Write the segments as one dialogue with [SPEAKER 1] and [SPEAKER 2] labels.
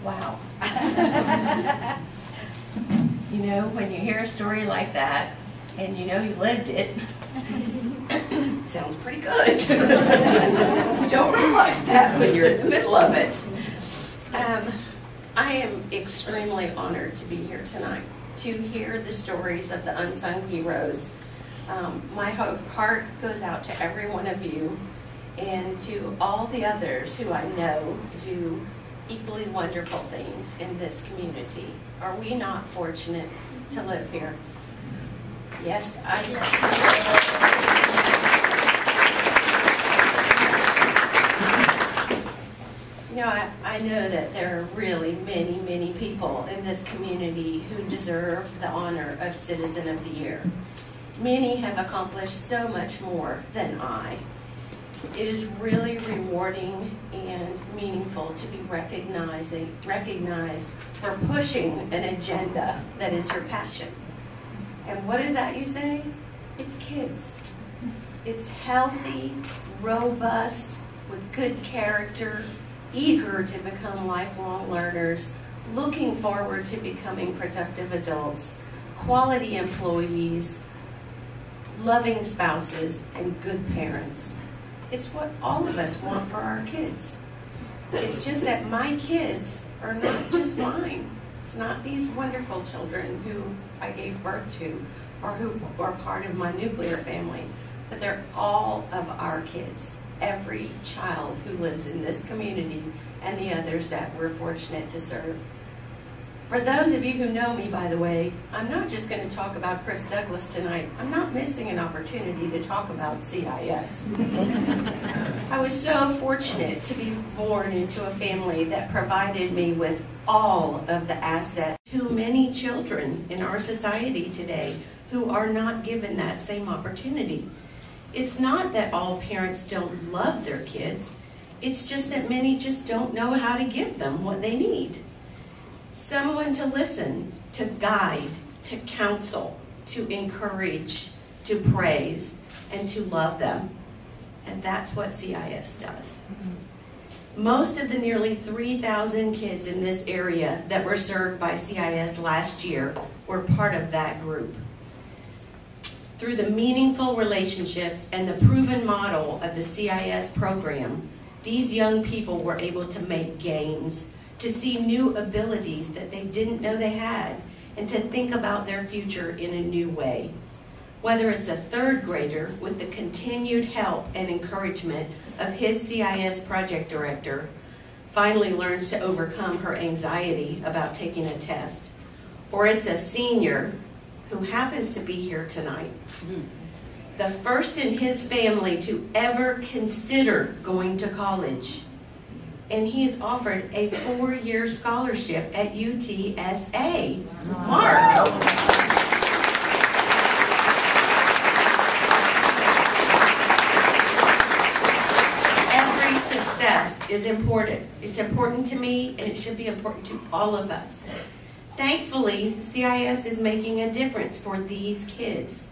[SPEAKER 1] Wow. You know, when you hear a story like that, and you know you lived it, sounds pretty good. You don't realize that when you're in the middle of it. I am extremely honored to be here tonight to hear the stories of the unsung heroes. My heart goes out to every one of you and to all the others who I know do equally wonderful things in this community. Are we not fortunate to live here? Yes, you know, I know that there are really many, many people in this community who deserve the honor of Citizen of the Year. Many have accomplished so much more than I. It is really rewarding and meaningful to be recognized for pushing an agenda that is your passion. And what is that you say? It's kids. It's healthy, robust, with good character, eager to become lifelong learners, looking forward to becoming productive adults, quality employees, loving spouses, and good parents. It's what all of us want for our kids. It's just that my kids are not just mine, not these wonderful children who I gave birth to or who are part of my nuclear family, but they're all of our kids, every child who lives in this community and the others that we're fortunate to serve. For those of you who know me, by the way, I'm not just going to talk about Chris Douglas tonight. I'm not missing an opportunity to talk about CIS. I was so fortunate to be born into a family that provided me with all of the assets. Too many children in our society today who are not given that same opportunity. It's not that all parents don't love their kids. It's just that many just don't know how to give them what they need. Someone to listen, to guide, to counsel, to encourage, to praise, and to love them. And that's what CIS does. Most of the nearly 3,000 kids in this area that were served by CIS last year were part of that group. Through the meaningful relationships and the proven model of the CIS program, these young people were able to make gains, to see new abilities that they didn't know they had, and to think about their future in a new way. Whether it's a third grader with the continued help and encouragement of his CIS project director, finally learns to overcome her anxiety about taking a test, or it's a senior who happens to be here tonight, the first in his family to ever consider going to college. And he is offered a 4-year scholarship at UTSA. Mark! Every success is important. It's important to me, and it should be important to all of us. Thankfully, CIS is making a difference for these kids.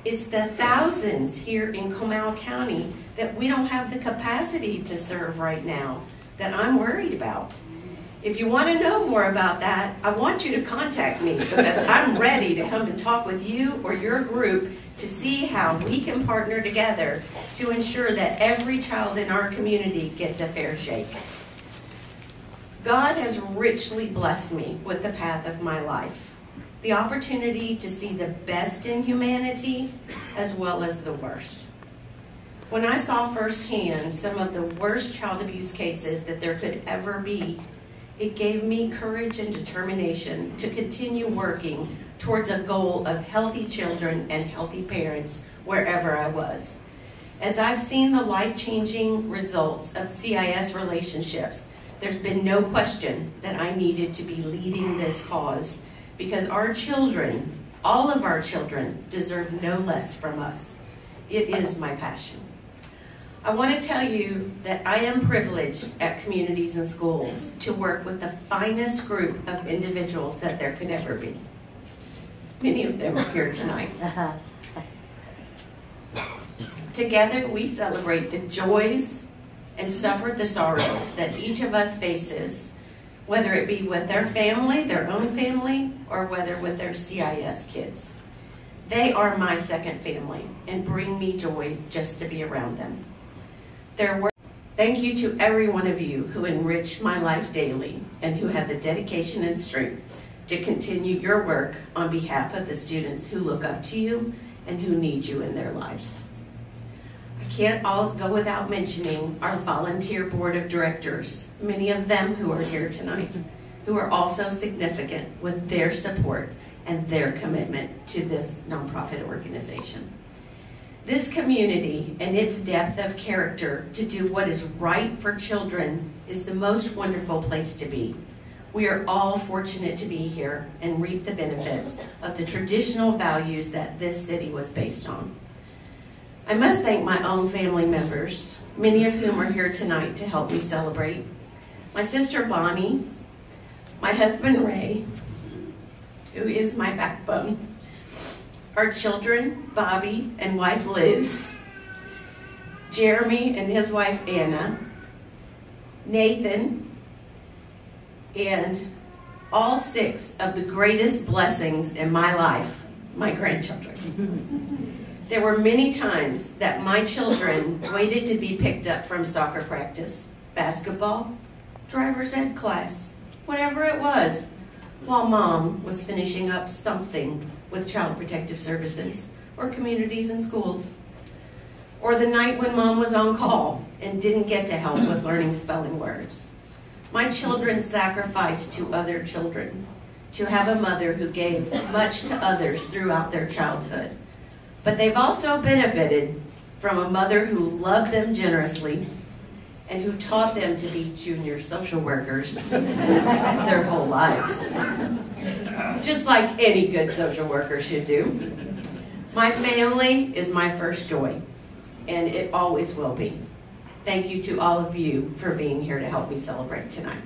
[SPEAKER 1] It's the thousands here in Comal County that we don't have the capacity to serve right now that I'm worried about. If you want to know more about that, I want you to contact me, because I'm ready to come and talk with you or your group to see how we can partner together to ensure that every child in our community gets a fair shake. God has richly blessed me with the path of my life, the opportunity to see the best in humanity as well as the worst. When I saw firsthand some of the worst child abuse cases that there could ever be, it gave me courage and determination to continue working towards a goal of healthy children and healthy parents wherever I was. As I've seen the life-changing results of CIS relationships, there's been no question that I needed to be leading this cause, because our children, all of our children, deserve no less from us. It is my passion. I want to tell you that I am privileged at Communities and Schools to work with the finest group of individuals that there could ever be. Many of them are here tonight. Together we celebrate the joys and suffer the sorrows that each of us faces whether it be with their family, their own family, or whether with their CIS kids. They are my second family and bring me joy just to be around them. Thank you to every one of you who enrich my life daily and who have the dedication and strength to continue your work on behalf of the students who look up to you and who need you in their lives. I can't always go without mentioning our volunteer board of directors, many of them who are here tonight, who are also significant with their support and their commitment to this nonprofit organization. This community and its depth of character to do what is right for children is the most wonderful place to be. We are all fortunate to be here and reap the benefits of the traditional values that this city was based on. I must thank my own family members, many of whom are here tonight to help me celebrate. My sister Bonnie, my husband Ray, who is my backbone, our children Bobby and wife Liz, Jeremy and his wife Anna, Nathan, and all 6 of the greatest blessings in my life, my grandchildren. There were many times that my children waited to be picked up from soccer practice, basketball, driver's ed class, whatever it was, while Mom was finishing up something with Child Protective Services or communities and schools. Or the night when Mom was on call and didn't get to help with learning spelling words. My children sacrificed to other children to have a mother who gave much to others throughout their childhood. But they've also benefited from a mother who loved them generously and who taught them to be junior social workers their whole lives. Just like any good social worker should do. My family is my first joy, and it always will be. Thank you to all of you for being here to help me celebrate tonight.